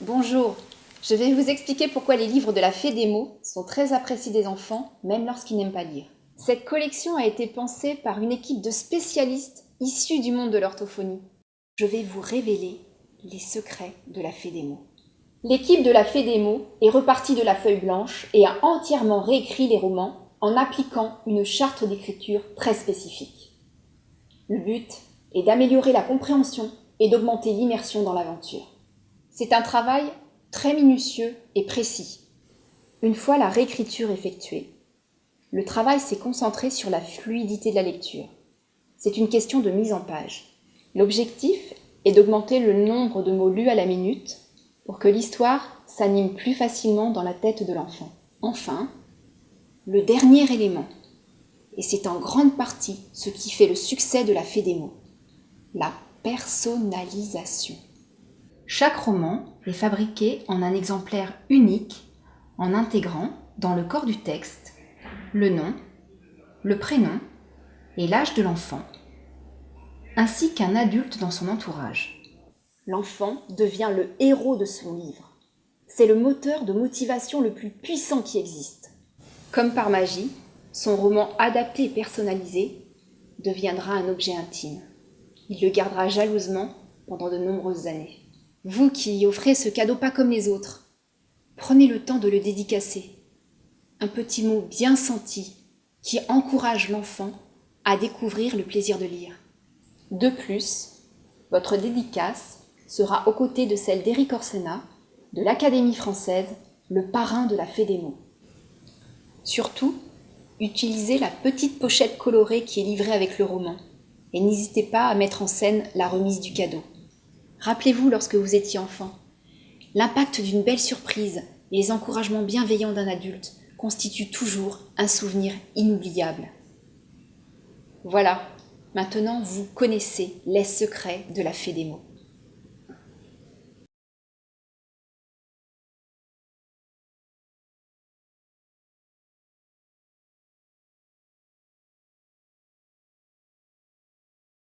Bonjour, je vais vous expliquer pourquoi les livres de la Fée des mots sont très appréciés des enfants, même lorsqu'ils n'aiment pas lire. Cette collection a été pensée par une équipe de spécialistes issus du monde de l'orthophonie. Je vais vous révéler les secrets de la Fée des mots. L'équipe de la Fée des mots est repartie de la feuille blanche et a entièrement réécrit les romans en appliquant une charte d'écriture très spécifique. Le but est d'améliorer la compréhension et d'augmenter l'immersion dans l'aventure. C'est un travail très minutieux et précis. Une fois la réécriture effectuée, le travail s'est concentré sur la fluidité de la lecture. C'est une question de mise en page. L'objectif est d'augmenter le nombre de mots lus à la minute pour que l'histoire s'anime plus facilement dans la tête de l'enfant. Enfin, le dernier élément, et c'est en grande partie ce qui fait le succès de la Fée des mots, la personnalisation. Chaque roman est fabriqué en un exemplaire unique en intégrant dans le corps du texte le nom, le prénom et l'âge de l'enfant, ainsi qu'un adulte dans son entourage. L'enfant devient le héros de son livre. C'est le moteur de motivation le plus puissant qui existe. Comme par magie, son roman adapté et personnalisé deviendra un objet intime. Il le gardera jalousement pendant de nombreuses années. Vous qui y offrez ce cadeau pas comme les autres, prenez le temps de le dédicacer. Un petit mot bien senti qui encourage l'enfant à découvrir le plaisir de lire. De plus, votre dédicace sera aux côtés de celle d'Éric Orsena, de l'Académie française, le parrain de la Fée des mots. Surtout, utilisez la petite pochette colorée qui est livrée avec le roman et n'hésitez pas à mettre en scène la remise du cadeau. Rappelez-vous lorsque vous étiez enfant, l'impact d'une belle surprise et les encouragements bienveillants d'un adulte constituent toujours un souvenir inoubliable. Voilà, maintenant vous connaissez les secrets de la Fée des mots.